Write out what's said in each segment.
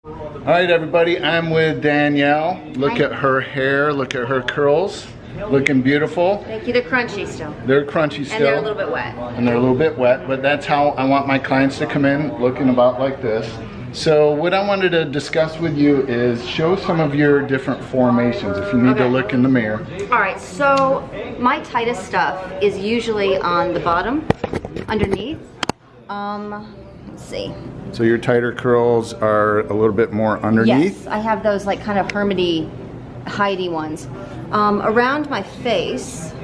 All right, everybody, I'm with Danielle. Look at her hair, look at her curls. Looking beautiful. Thank you. They're crunchy still. They're crunchy still. And they're a little bit wet. And they're a little bit wet, but that's how I want my clients to come in, looking about like this. So what I wanted to discuss with you is show some of your different formations if you need to look in the mirror. All right, so my tightest stuff is usually on the bottom, underneath. Let's see. So your tighter curls are a little bit more underneath? Yes, I have those like kind of hermity, hidey ones. Around my face,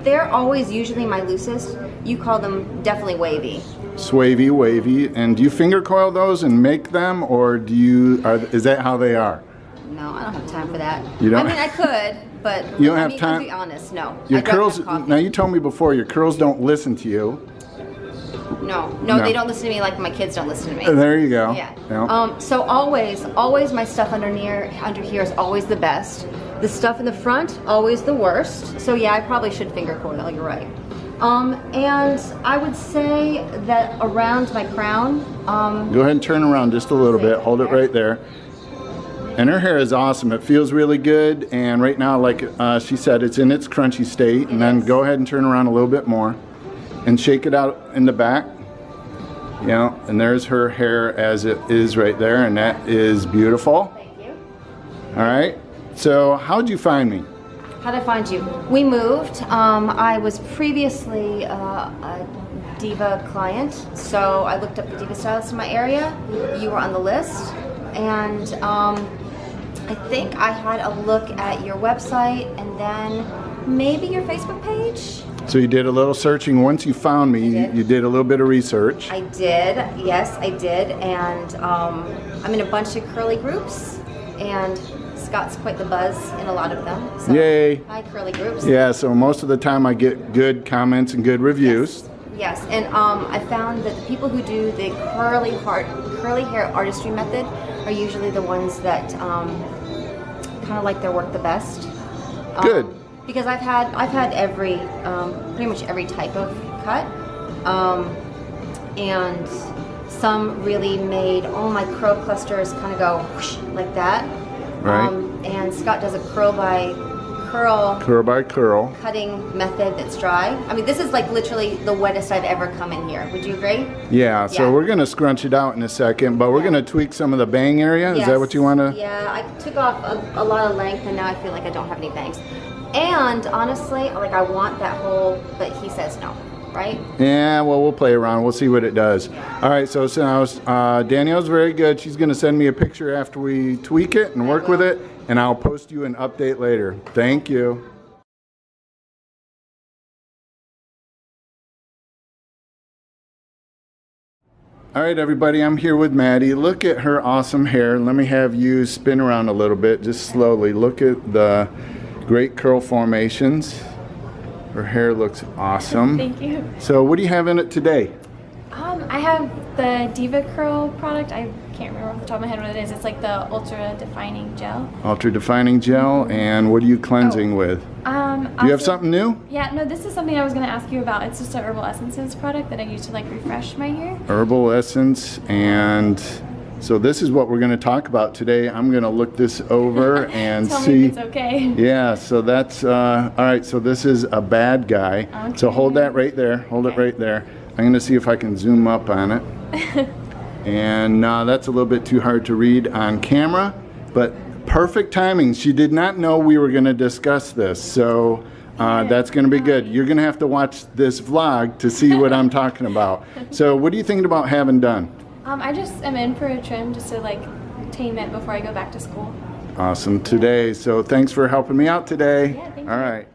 they're always usually my loosest. You call them definitely wavy. Swavy, wavy. And do you finger coil those and make them, or do you? Is that how they are? No, I don't have time for that. You don't? I mean, I could, but you don't have time. To be honest, no. Your curls. Now you told me before your curls don't listen to you. No, they don't listen to me like my kids don't listen to me. There you go. Yeah. Yeah. So always my stuff under here is always the best. The stuff in the front, always the worst. So yeah, I probably should finger coil, you're right. And I would say that around my crown. Go ahead and turn around just a little bit. Hold it right there. And her hair is awesome. It feels really good. And right now, like she said, it's in its crunchy state. And then go ahead and turn around a little bit more. And shake it out in the back. Yeah, and there's her hair as it is right there. And that is beautiful. Thank you. All right. So how'd you find me? How'd I find you? We moved. I was previously a Diva client, so I looked up the Diva stylists in my area. You were on the list, and I think I had a look at your website and then maybe your Facebook page. So you did a little searching. Once you found me, you did a little bit of research. I did, yes, I did, and I'm in a bunch of curly groups, and Scott's quite the buzz in a lot of them. So yay! Hi, curly groups. Yeah, so most of the time I get good comments and good reviews. Yes, and I found that the people who do the curly hair artistry method are usually the ones that kind of like their work the best. Good. Because I've had every pretty much every type of cut, and some really made all my curl clusters kind of go whoosh, like that. Right. And Scott does a curl by curl cutting method that's dry. I mean, this is like literally the wettest I've ever come in here. Would you agree? Yeah, so we're going to scrunch it out in a second, but we're going to tweak some of the bang area. Is that what you want to? Yeah, I took off a lot of length, and now I feel like I don't have any bangs. And honestly, like I want that whole, but he says no, right? Yeah, well, we'll play around. We'll see what it does. All right, so now Danielle's very good. She's going to send me a picture after we tweak it and work with it, and I'll post you an update later. Thank you. All right, everybody, I'm here with Maddie. Look at her awesome hair. Let me have you spin around a little bit, just slowly. Look at the great curl formations. Her hair looks awesome. Thank you. So what do you have in it today? I have the Diva Curl product. I can't remember off the top of my head what it is. It's like the Ultra Defining Gel. Ultra Defining Gel, and what are you cleansing with? Do you have something new? Yeah, no, this is something I was going to ask you about. It's just a Herbal Essences product that I use to like refresh my hair. Herbal Essence, and so this is what we're going to talk about today. I'm going to look this over and Tell see. me if it's okay. Yeah, so that's, all right, so this is a bad guy. Okay. So hold that right there. Hold it right there. I'm going to see if I can zoom up on it. And that's a little bit too hard to read on camera, but perfect timing. She did not know we were going to discuss this, so that's going to be good. You're going to have to watch this vlog to see what I'm talking about. So what are you thinking about having done? I just am in for a trim just to like tame it before I go back to school. Awesome today. So thanks for helping me out today. Yeah, thank you. All right.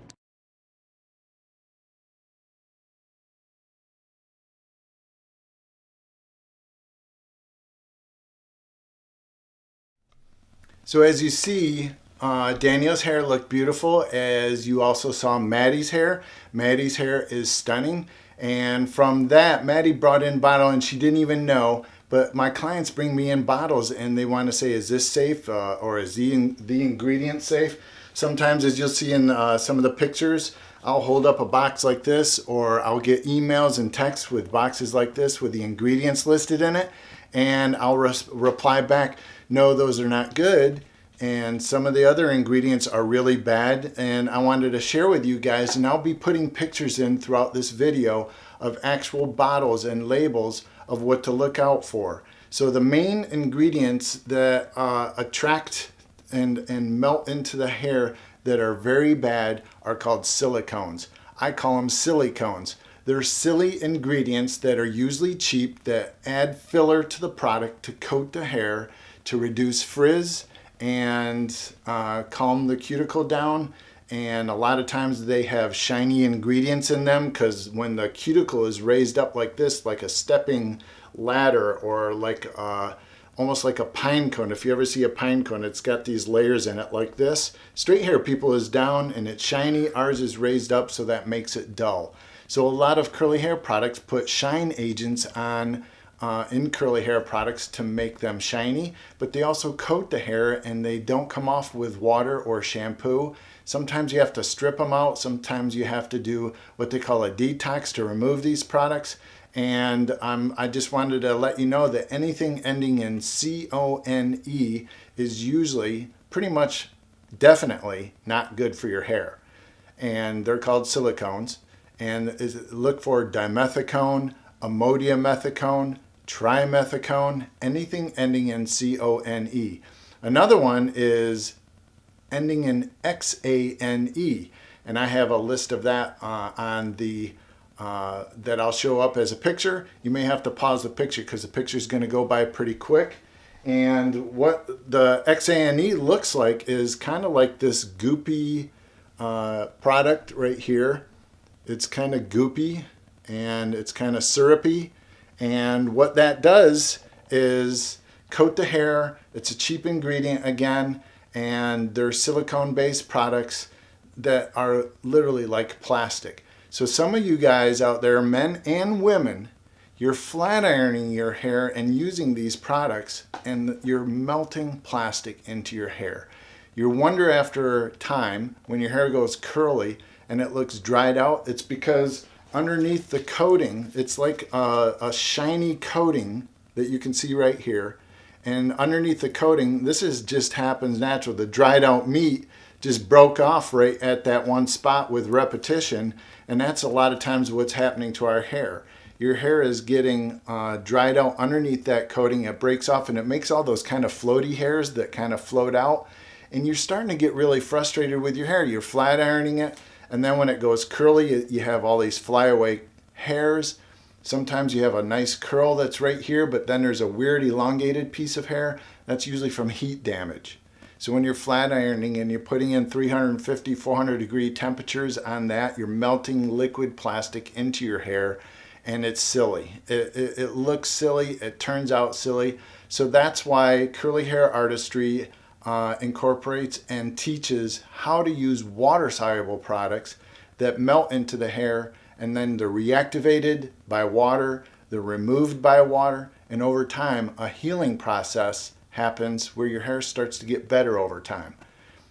So as you see, Danielle's hair looked beautiful, as you also saw Maddie's hair. Maddie's hair is stunning. And from that, Maddie brought in bottle, and she didn't even know. But my clients bring me in bottles, and they want to say, is this safe, or is the ingredient safe? Sometimes, as you'll see in some of the pictures, I'll hold up a box like this, or I'll get emails and texts with boxes like this with the ingredients listed in it, and I'll reply back, no, those are not good. And some of the other ingredients are really bad. And I wanted to share with you guys, and I'll be putting pictures in throughout this video of actual bottles and labels of what to look out for. So the main ingredients that attract and melt into the hair that are very bad are called silicones. I call them silicones. They're silly ingredients that are usually cheap that add filler to the product to coat the hair, to reduce frizz and calm the cuticle down. And a lot of times they have shiny ingredients in them, because when the cuticle is raised up like this, like a stepping ladder, or like almost like a pine cone. If you ever see a pine cone, it's got these layers in it like this. Straight hair people is down and it's shiny. Ours is raised up, so that makes it dull. So a lot of curly hair products put shine agents on in curly hair products to make them shiny, but they also coat the hair and they don't come off with water or shampoo. Sometimes you have to strip them out. Sometimes you have to do what they call a detox to remove these products. And I just wanted to let you know that anything ending in C-O-N-E is usually pretty much definitely not good for your hair. And they're called silicones. And look for dimethicone, imodiamethicone, trimethicone, anything ending in C-O-N-E. Another one is ending in X-A-N-E. And I have a list of that on the that I'll show up as a picture. You may have to pause the picture because the picture is going to go by pretty quick. And what the XANE looks like is kind of like this goopy product right here. It's kind of goopy and it's kind of syrupy. And what that does is coat the hair. It's a cheap ingredient again, and they're silicone-based products that are literally like plastic. So some of you guys out there, men and women, you're flat ironing your hair and using these products, and you're melting plastic into your hair. You wonder after time when your hair goes curly and it looks dried out, it's because underneath the coating, it's like a shiny coating that you can see right here. And underneath the coating, this is just happens natural. The dried out meat just broke off right at that one spot with repetition. And that's a lot of times what's happening to our hair. Your hair is getting dried out underneath that coating. It breaks off and it makes all those kind of floaty hairs that kind of float out. And you're starting to get really frustrated with your hair. You're flat ironing it. And then when it goes curly, you have all these flyaway hairs. Sometimes you have a nice curl that's right here, but then there's a weird elongated piece of hair. That's usually from heat damage. So when you're flat ironing and you're putting in 350, 400 degree temperatures on that, you're melting liquid plastic into your hair, and it's silly. It looks silly, it turns out silly. So that's why Curly Hair Artistry incorporates and teaches how to use water-soluble products that melt into the hair, and then they're reactivated by water, they're removed by water, and over time a healing process happens where your hair starts to get better over time.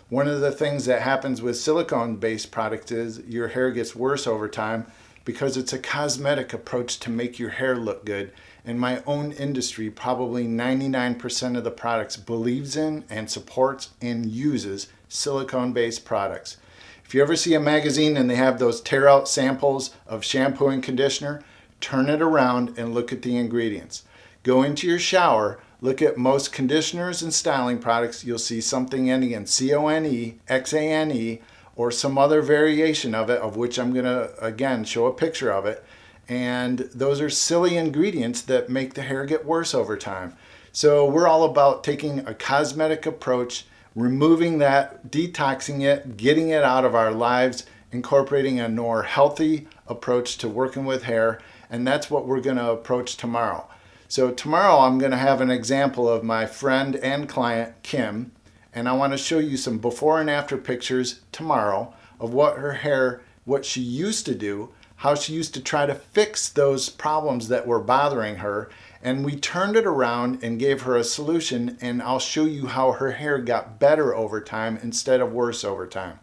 One of the things that happens with silicone-based products is your hair gets worse over time because it's a cosmetic approach to make your hair look good. In my own industry, probably 99% of the products believes in and supports and uses silicone-based products. If you ever see a magazine and they have those tear-out samples of shampoo and conditioner, turn it around and look at the ingredients. Go into your shower, look at most conditioners and styling products, you'll see something ending in C-O-N-E, X-A-N-E, or some other variation of it, of which I'm going to, again, show a picture of it. And those are silly ingredients that make the hair get worse over time. So we're all about taking a cosmetic approach, removing that, detoxing it, getting it out of our lives, incorporating a more healthy approach to working with hair, and that's what we're going to approach tomorrow. So tomorrow I'm going to have an example of my friend and client, Kim, and I want to show you some before and after pictures tomorrow of what her hair, what she used to do, how she used to try to fix those problems that were bothering her, and we turned it around and gave her a solution, and I'll show you how her hair got better over time instead of worse over time.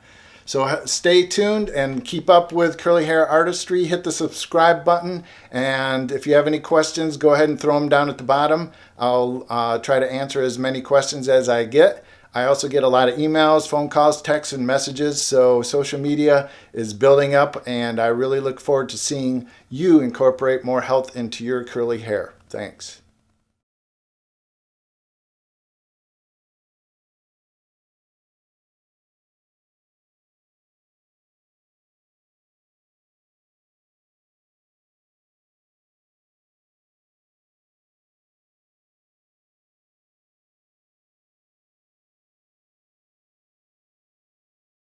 So stay tuned and keep up with Curly Hair Artistry. Hit the subscribe button. And if you have any questions, go ahead and throw them down at the bottom. I'll try to answer as many questions as I get. I also get a lot of emails, phone calls, texts, and messages. So social media is building up, and I really look forward to seeing you incorporate more health into your curly hair. Thanks.